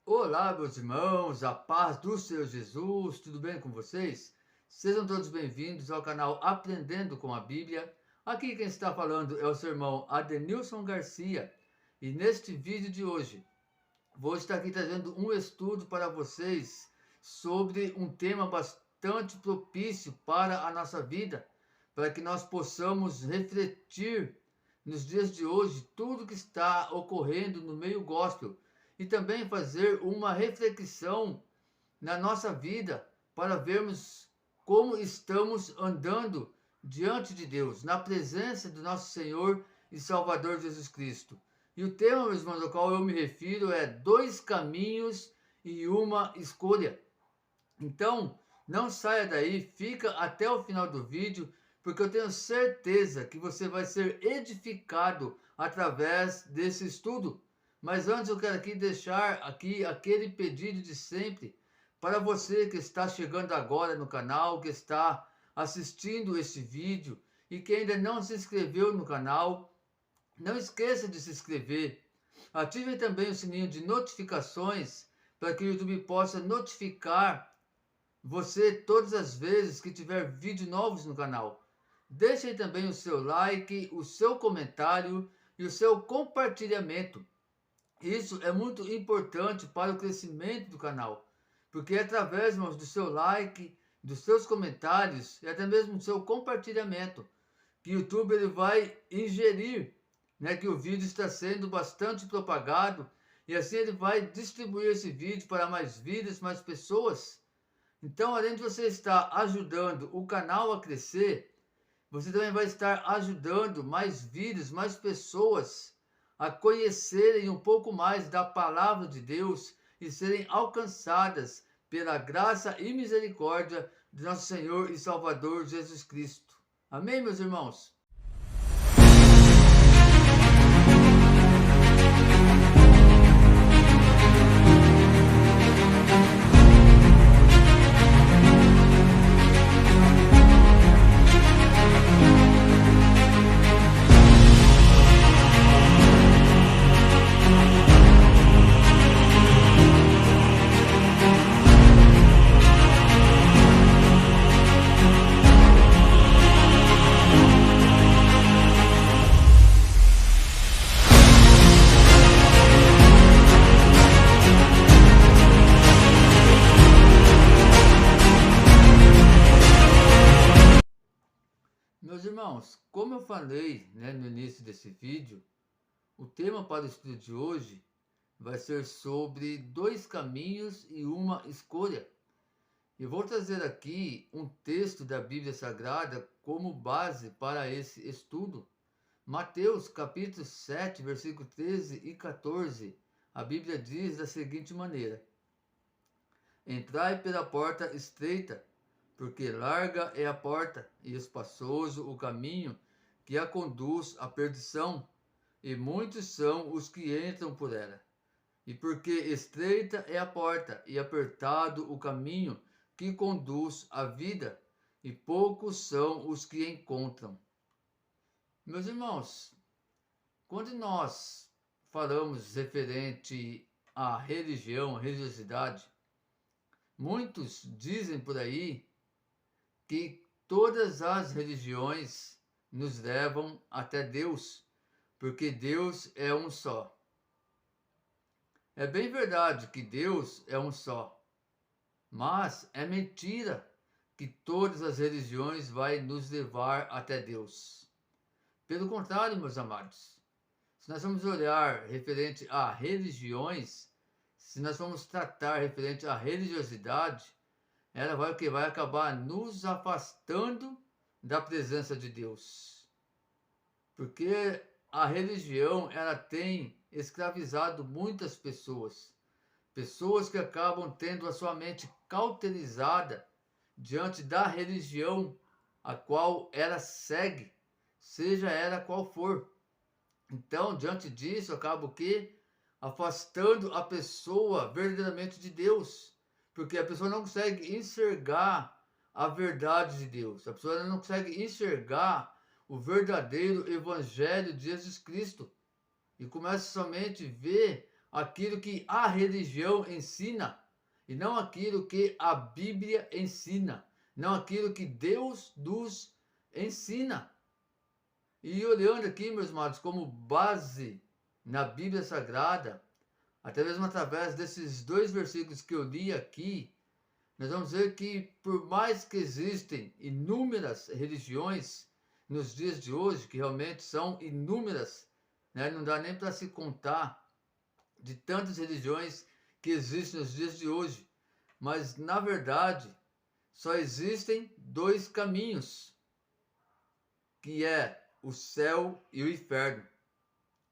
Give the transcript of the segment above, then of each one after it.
Olá, meus irmãos, a paz do Senhor Jesus, tudo bem com vocês? Sejam todos bem-vindos ao canal Aprendendo com a Bíblia. Aqui quem está falando é o seu irmão Adenilson Garcia e neste vídeo de hoje vou estar aqui trazendo um estudo para vocês sobre um tema bastante propício para a nossa vida, para que nós possamos refletir nos dias de hoje tudo que está ocorrendo no meio gospel e também fazer uma reflexão na nossa vida para vermos como estamos andando diante de Deus, na presença do nosso Senhor e Salvador Jesus Cristo. E o tema, meus irmãos, ao qual eu me refiro é dois caminhos e uma escolha. Então, não saia daí, fica até o final do vídeo, porque eu tenho certeza que você vai ser edificado através desse estudo. Mas antes eu quero aqui deixar aqui aquele pedido de sempre para você que está chegando agora no canal, que está assistindo esse vídeo e que ainda não se inscreveu no canal, não esqueça de se inscrever. Ative também o sininho de notificações para que o YouTube possa notificar você todas as vezes que tiver vídeos novos no canal. Deixe aí também o seu like, o seu comentário e o seu compartilhamento. Isso é muito importante para o crescimento do canal, porque é através, irmãos, do seu like, dos seus comentários e até mesmo do seu compartilhamento que o YouTube ele vai ingerir, que o vídeo está sendo bastante propagado e assim ele vai distribuir esse vídeo para mais vidas, mais pessoas. Então, além de você estar ajudando o canal a crescer, você também vai estar ajudando mais vidas, mais pessoas a conhecerem um pouco mais da palavra de Deus e serem alcançadas pela graça e misericórdia de nosso Senhor e Salvador Jesus Cristo. Amém, meus irmãos? Meus irmãos, como eu falei, no início desse vídeo, o tema para o estudo de hoje vai ser sobre dois caminhos e uma escolha. Eu vou trazer aqui um texto da Bíblia Sagrada como base para esse estudo. Mateus capítulo 7, versículo 13 e 14. A Bíblia diz da seguinte maneira: Entrai pela porta estreita, porque larga é a porta e espaçoso o caminho que a conduz à perdição, e muitos são os que entram por ela. E porque estreita é a porta e apertado o caminho que conduz à vida, e poucos são os que encontram. Meus irmãos, quando nós falamos referente à religião, à religiosidade, muitos dizem por aí que todas as religiões nos levam até Deus, porque Deus é um só. É bem verdade que Deus é um só, mas é mentira que todas as religiões vão nos levar até Deus. Pelo contrário, meus amados, se nós vamos olhar referente a religiões, se nós vamos tratar referente à religiosidade, ela vai acabar nos afastando da presença de Deus. Porque a religião, ela tem escravizado muitas pessoas. Pessoas que acabam tendo a sua mente cauterizada diante da religião a qual ela segue, seja ela qual for. Então, diante disso, acaba o quê? Afastando a pessoa verdadeiramente de Deus. Porque a pessoa não consegue enxergar a verdade de Deus. A pessoa não consegue enxergar o verdadeiro evangelho de Jesus Cristo. E começa somente a ver aquilo que a religião ensina e não aquilo que a Bíblia ensina, não aquilo que Deus nos ensina. E olhando aqui, meus amados, como base na Bíblia Sagrada, até mesmo através desses dois versículos que eu li aqui, nós vamos ver que por mais que existem inúmeras religiões nos dias de hoje, que realmente são inúmeras, né? Não dá nem para se contar de tantas religiões que existem nos dias de hoje, mas na verdade só existem dois caminhos, que é o céu e o inferno.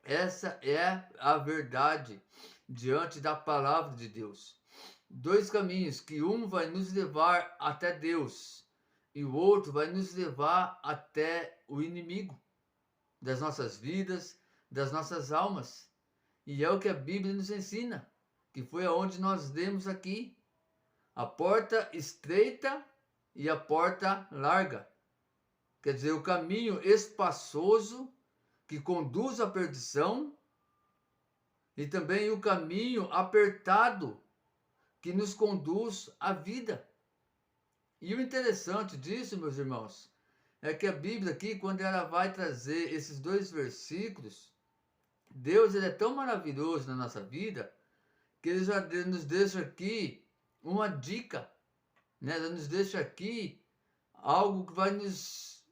Essa é a verdade diante da palavra de Deus. Dois caminhos, que um vai nos levar até Deus e o outro vai nos levar até o inimigo das nossas vidas, das nossas almas. E é o que a Bíblia nos ensina, que foi aonde nós lemos aqui. A porta estreita e a porta larga. Quer dizer, o caminho espaçoso que conduz à perdição e também o caminho apertado que nos conduz à vida. E o interessante disso, meus irmãos, é que a Bíblia aqui, quando ela vai trazer esses dois versículos, Deus ele é tão maravilhoso na nossa vida que ele já nos deixa aqui uma dica, né? Ele nos deixa aqui algo que vai nos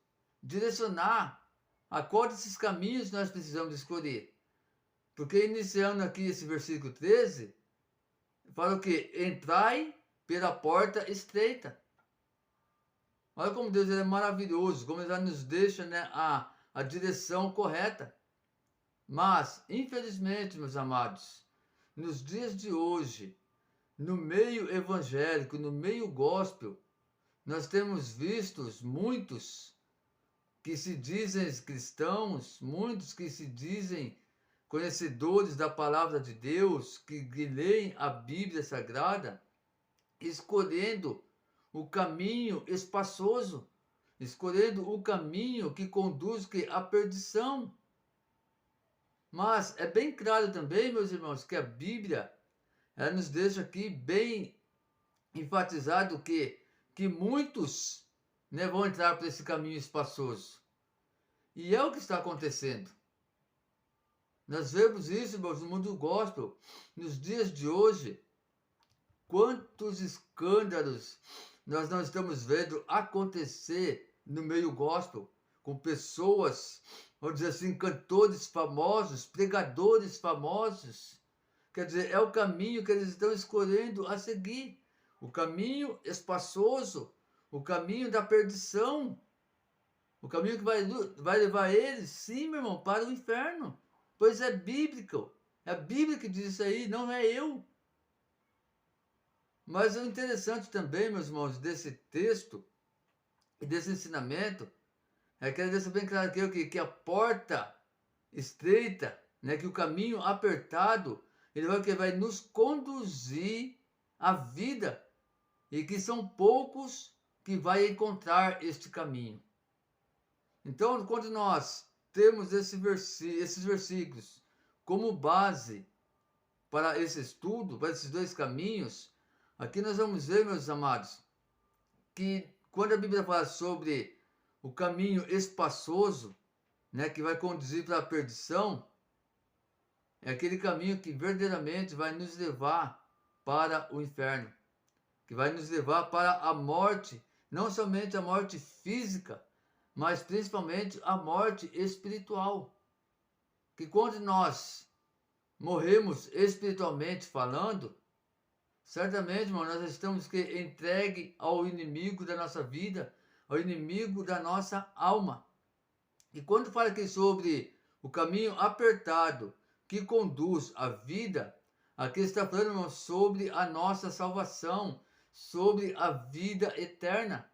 direcionar a qual desses caminhos nós precisamos escolher. Porque iniciando aqui esse versículo 13, fala o quê? Entrai pela porta estreita. Olha como Deus ele é maravilhoso, como ele já nos deixa, né, a direção correta. Mas, infelizmente, meus amados, nos dias de hoje, no meio evangélico, no meio gospel, nós temos visto muitos que se dizem cristãos, muitos que se dizem conhecedores da palavra de Deus, que leem a Bíblia Sagrada, escolhendo o caminho espaçoso, escolhendo o caminho que conduz à perdição. Mas é bem claro também, meus irmãos, que a Bíblia ela nos deixa aqui bem enfatizado que muitos, né, vão entrar por esse caminho espaçoso. E é o que está acontecendo. Nós vemos isso, irmãos, no mundo gospel, nos dias de hoje. Quantos escândalos nós não estamos vendo acontecer no meio gospel, com pessoas, vamos dizer assim, cantores famosos, pregadores famosos. Quer dizer, é o caminho que eles estão escolhendo a seguir. O caminho espaçoso, o caminho da perdição. O caminho que vai levar eles, sim, meu irmão, para o inferno. Pois é bíblico. É a Bíblia que diz isso aí, não é eu. Mas o interessante também, meus irmãos, desse texto e desse ensinamento, é que ele deixa bem claro que a porta estreita, né, que o caminho apertado, ele vai nos conduzir à vida, e que são poucos que vai encontrar este caminho. Então, quando nós temos esses versículos como base para esse estudo, para esses dois caminhos, aqui nós vamos ver, meus amados, que quando a Bíblia fala sobre o caminho espaçoso, né, que vai conduzir para a perdição, é aquele caminho que verdadeiramente vai nos levar para o inferno, que vai nos levar para a morte, não somente a morte física, mas principalmente a morte espiritual. Que quando nós morremos espiritualmente falando, certamente, irmão, nós estamos entregue ao inimigo da nossa vida, ao inimigo da nossa alma. E quando fala aqui sobre o caminho apertado que conduz à vida, aqui está falando, irmão, sobre a nossa salvação, sobre a vida eterna.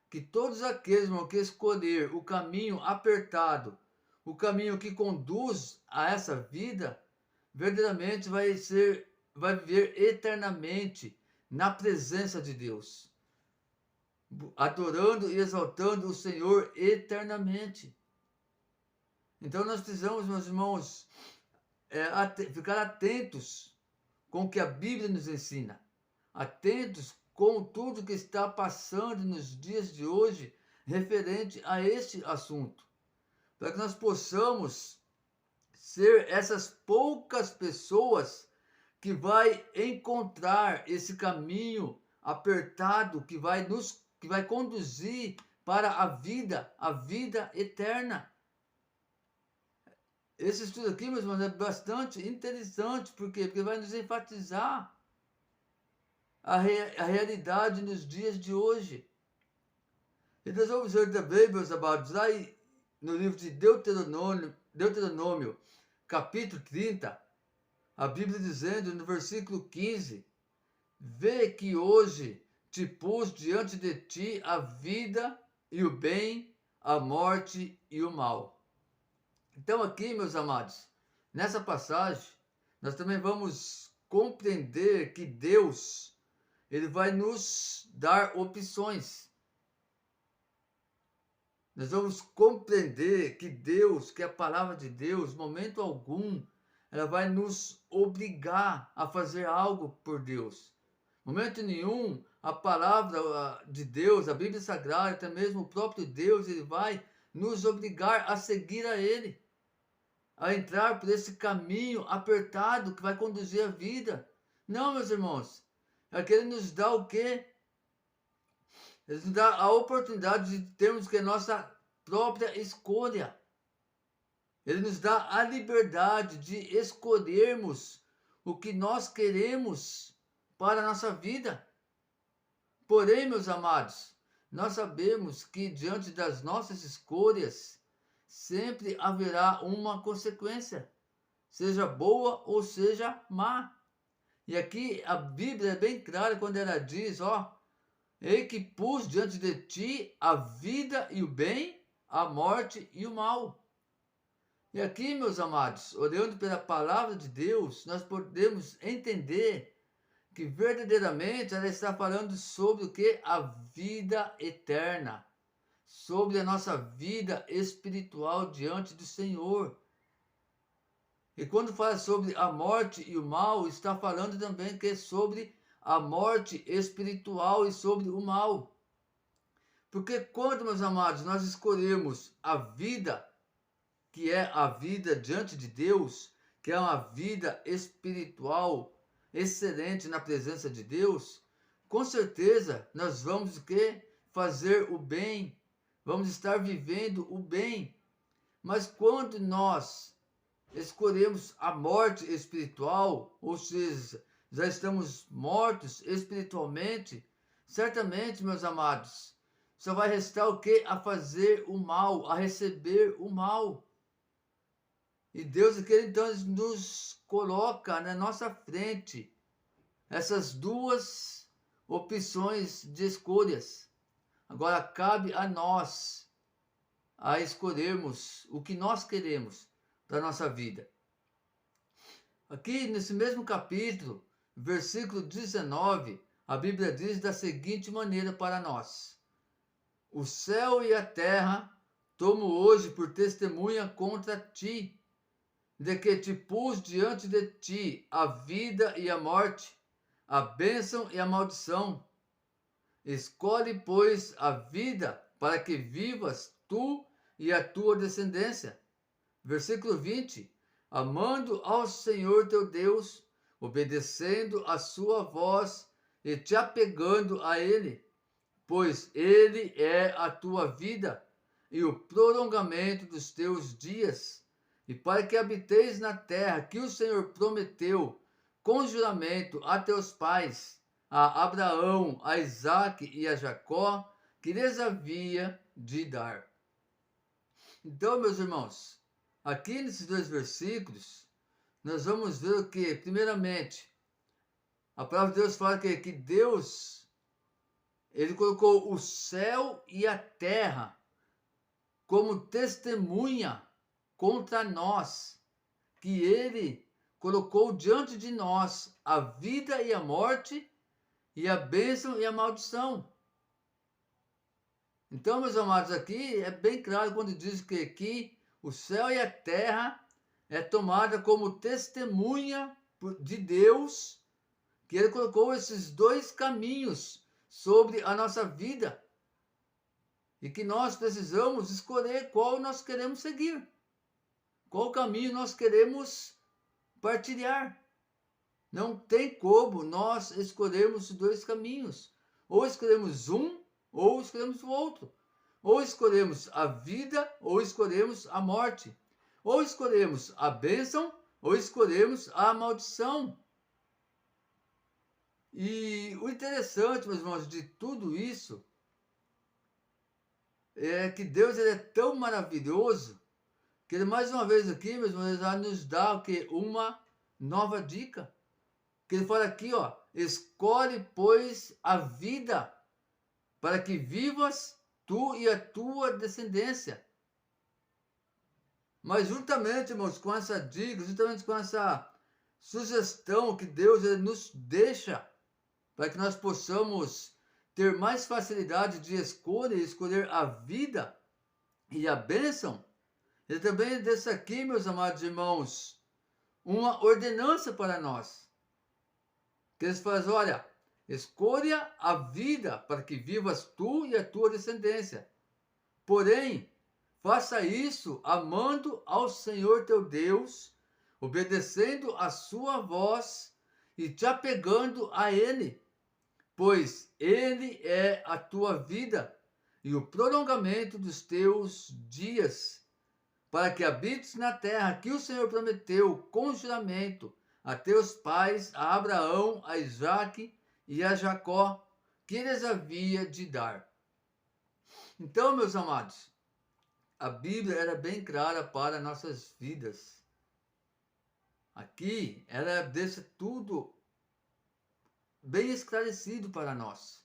Que todos aqueles, irmão, que escolher o caminho apertado, o caminho que conduz a essa vida, verdadeiramente vai viver eternamente na presença de Deus, adorando e exaltando o Senhor eternamente. Então nós precisamos, meus irmãos, ficar atentos com o que a Bíblia nos ensina, atentos com tudo que está passando nos dias de hoje referente a este assunto, para que nós possamos ser essas poucas pessoas que vai encontrar esse caminho apertado que vai conduzir para a vida eterna. Esse estudo aqui, meus irmãos, é bastante interessante, por quê? Porque vai nos enfatizar a realidade nos dias de hoje. E nós vamos ver também, meus amados, lá no livro de Deuteronômio, capítulo 30, a Bíblia dizendo no versículo 15: vê que hoje te pus diante de ti a vida e o bem, a morte e o mal. Então aqui, meus amados, nessa passagem, nós também vamos compreender que Deus, Ele vai nos dar opções. Nós vamos compreender que Deus, que a palavra de Deus, momento algum, ela vai nos obrigar a fazer algo por Deus. Momento nenhum, a palavra de Deus, a Bíblia Sagrada, até mesmo o próprio Deus, ele vai nos obrigar a seguir a Ele, a entrar por esse caminho apertado que vai conduzir a vida. Não, meus irmãos, é que Ele nos dá o quê? Ele nos dá a oportunidade de termos que a nossa própria escolha. Ele nos dá a liberdade de escolhermos o que nós queremos para a nossa vida. Porém, meus amados, nós sabemos que diante das nossas escolhas, sempre haverá uma consequência, seja boa ou seja má. E aqui a Bíblia é bem clara quando ela diz, ei que pus diante de ti a vida e o bem, a morte e o mal. E aqui, meus amados, olhando pela palavra de Deus, nós podemos entender que verdadeiramente ela está falando sobre o que? A vida eterna, sobre a nossa vida espiritual diante do Senhor. E quando fala sobre a morte e o mal, está falando também que é sobre a morte espiritual e sobre o mal. Porque quando, meus amados, nós escolhemos a vida, que é a vida diante de Deus, que é uma vida espiritual excelente na presença de Deus, com certeza nós vamos o quê? Fazer o bem, vamos estar vivendo o bem. Mas quando nós escolhemos a morte espiritual, ou seja, já estamos mortos espiritualmente, certamente, meus amados, só vai restar o quê? A fazer o mal, a receber o mal. E Deus, então, nos coloca na nossa frente essas duas opções de escolhas. Agora, cabe a nós a escolhermos o que nós queremos para a nossa vida. Aqui, nesse mesmo capítulo, versículo 19, a Bíblia diz da seguinte maneira para nós: o céu e a terra tomo hoje por testemunha contra ti, de que te pus diante de ti a vida e a morte, a bênção e a maldição. Escolhe, pois, a vida para que vivas tu e a tua descendência. Versículo 20. Amando ao Senhor teu Deus, obedecendo a sua voz e te apegando a Ele, pois Ele é a tua vida e o prolongamento dos teus dias, e para que habiteis na terra que o Senhor prometeu com juramento a teus pais, a Abraão, a Isaque e a Jacó, que lhes havia de dar. Então, meus irmãos, aqui nesses dois versículos, nós vamos ver o que? Primeiramente, a palavra de Deus fala que Deus, Ele colocou o céu e a terra como testemunha contra nós, que Ele colocou diante de nós a vida e a morte, e a bênção e a maldição. Então, meus amados, aqui é bem claro quando diz que aqui o céu e a terra é tomada como testemunha de Deus, que Ele colocou esses dois caminhos sobre a nossa vida e que nós precisamos escolher qual nós queremos seguir, qual caminho nós queremos partilhar. Não tem como nós escolhermos os dois caminhos. Ou escolhemos um, ou escolhemos o outro. Ou escolhemos a vida, ou escolhemos a morte. Ou escolhemos a bênção, ou escolhemos a maldição. E o interessante, meus irmãos, de tudo isso é que Deus ele é tão maravilhoso que Ele, mais uma vez aqui, meus irmãos, já nos dá o quê? Uma nova dica. Que Ele fala aqui, ó, escolhe, pois, a vida para que vivas tu e a tua descendência. Mas juntamente, irmãos, com essa dica, juntamente com essa sugestão que Deus ele nos deixa para que nós possamos ter mais facilidade de escolha e escolher a vida e a bênção, Ele também deixa aqui, meus amados irmãos, uma ordenança para nós. Que Ele faz, olha, escolha a vida para que vivas tu e a tua descendência. Porém, faça isso amando ao Senhor teu Deus, obedecendo a sua voz e te apegando a Ele, pois Ele é a tua vida e o prolongamento dos teus dias, para que habites na terra que o Senhor prometeu com juramento a teus pais, a Abraão, a Isaque e a Jacó, que lhes havia de dar. Então, meus amados, a Bíblia era bem clara para nossas vidas. Aqui, ela deixa tudo bem esclarecido para nós.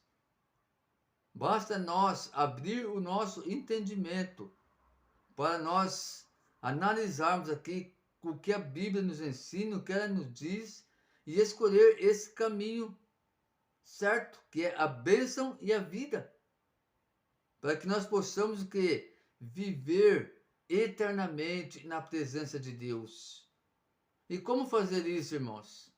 Basta nós abrir o nosso entendimento para nós analisarmos aqui o que a Bíblia nos ensina, o que ela nos diz, e escolher esse caminho certo, que é a bênção e a vida, para que nós possamos que viver eternamente na presença de Deus. E como fazer isso, irmãos?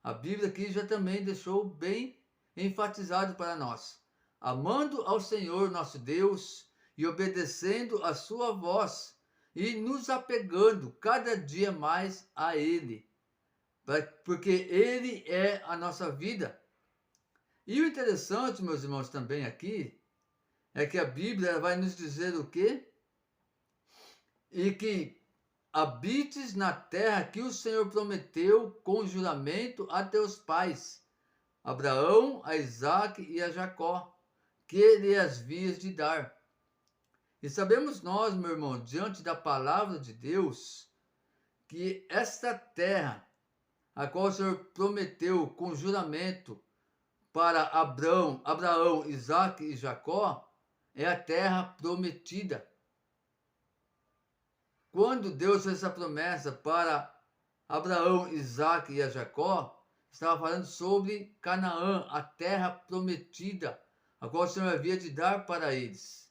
A Bíblia aqui já também deixou bem enfatizado para nós: amando ao Senhor nosso Deus e obedecendo a sua voz e nos apegando cada dia mais a Ele, porque Ele é a nossa vida. E o interessante, meus irmãos, também aqui, é que a Bíblia vai nos dizer o quê? E que habites na terra que o Senhor prometeu com juramento a teus pais, Abraão, a Isaque e a Jacó, que lhe havias de dar. E sabemos nós, meu irmão, diante da palavra de Deus, que esta terra, a qual o Senhor prometeu com juramento para Abraão, Isaque e Jacó, é a terra prometida. Quando Deus fez essa promessa para Abraão, Isaque e a Jacó, estava falando sobre Canaã, a terra prometida, a qual o Senhor havia de dar para eles.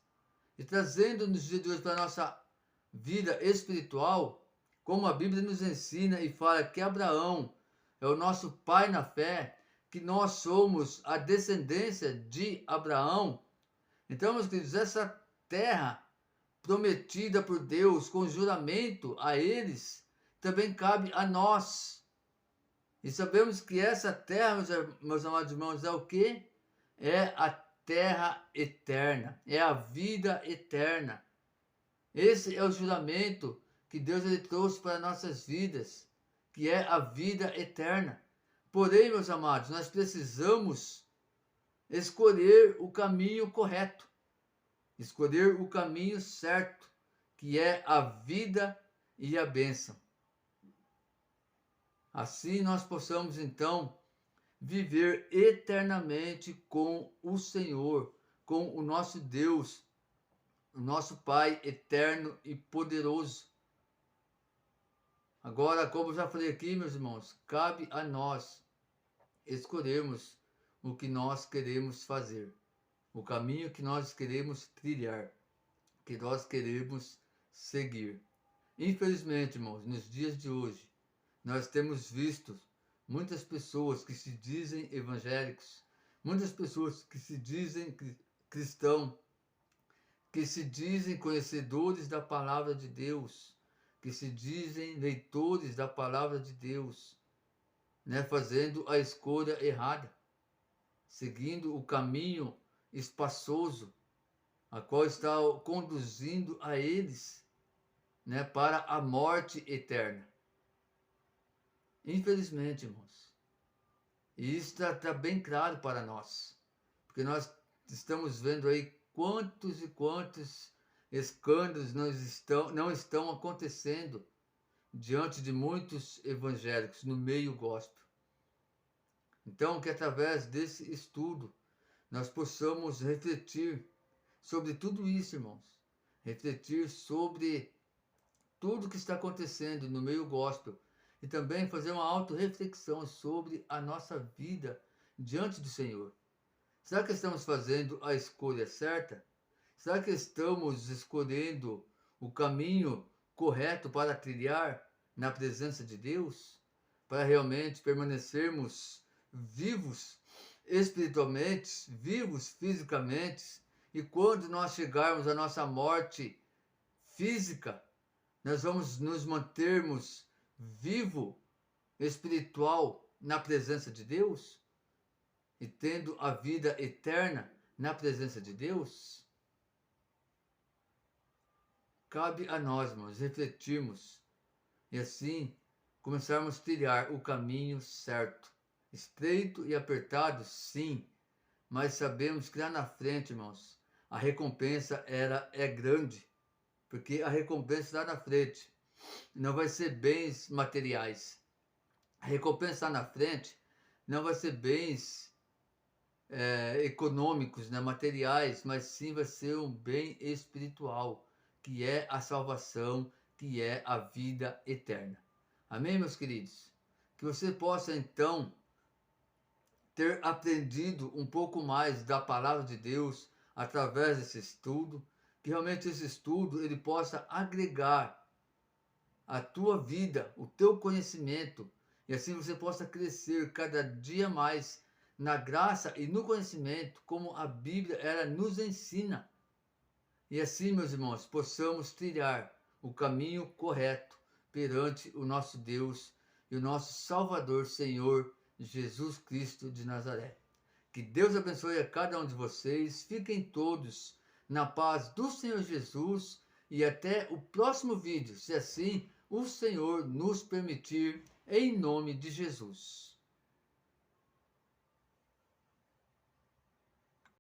E trazendo nos dias de hoje para a nossa vida espiritual, como a Bíblia nos ensina e fala que Abraão é o nosso pai na fé, que nós somos a descendência de Abraão. Então, meus queridos, essa terra prometida por Deus com juramento a eles, também cabe a nós. E sabemos que essa terra, meus amados irmãos, é o quê? É a terra eterna, é a vida eterna. Esse é o juramento que Deus ele trouxe para nossas vidas, que é a vida eterna. Porém, meus amados, nós precisamos escolher o caminho correto, escolher o caminho certo, que é a vida e a bênção. Assim nós possamos então viver eternamente com o Senhor, com o nosso Deus, o nosso Pai eterno e poderoso. Agora, como já falei aqui, meus irmãos, cabe a nós escolhermos o que nós queremos fazer, o caminho que nós queremos trilhar, que nós queremos seguir. Infelizmente, irmãos, nos dias de hoje, nós temos visto muitas pessoas que se dizem evangélicos, muitas pessoas que se dizem cristão, que se dizem conhecedores da palavra de Deus, que se dizem leitores da palavra de Deus, né, fazendo a escolha errada, seguindo o caminho espaçoso, a qual está conduzindo a eles, né, para a morte eterna. Infelizmente, irmãos, e isso está bem claro para nós, porque nós estamos vendo aí quantos e quantos escândalos não estão acontecendo diante de muitos evangélicos no meio gospel. Então, que através desse estudo nós possamos refletir sobre tudo isso, irmãos. Refletir sobre tudo que está acontecendo no meio gospel e também fazer uma autorreflexão sobre a nossa vida diante do Senhor. Será que estamos fazendo a escolha certa? Será que estamos escolhendo o caminho correto para trilhar na presença de Deus? Para realmente permanecermos vivos espiritualmente, vivos fisicamente, e quando nós chegarmos à nossa morte física, nós vamos nos mantermos vivo espiritual na presença de Deus e tendo a vida eterna na presença de Deus? Cabe a nós, irmãos, refletirmos e assim começarmos a trilhar o caminho certo. Estreito e apertado, sim, mas sabemos que lá na frente, irmãos, a recompensa é grande, porque a recompensa lá na frente não vai ser bens materiais. A recompensa lá na frente não vai ser bens econômicos, né, materiais, mas sim vai ser um bem espiritual, que é a salvação, que é a vida eterna. Amém, meus queridos? Que você possa então ter aprendido um pouco mais da palavra de Deus através desse estudo, que realmente esse estudo ele possa agregar a tua vida, o teu conhecimento, e assim você possa crescer cada dia mais na graça e no conhecimento, como a Bíblia ela nos ensina. E assim, meus irmãos, possamos trilhar o caminho correto perante o nosso Deus e o nosso Salvador, Senhor Jesus Cristo de Nazaré. Que Deus abençoe a cada um de vocês. Fiquem todos na paz do Senhor Jesus e até o próximo vídeo, se assim o Senhor nos permitir, em nome de Jesus.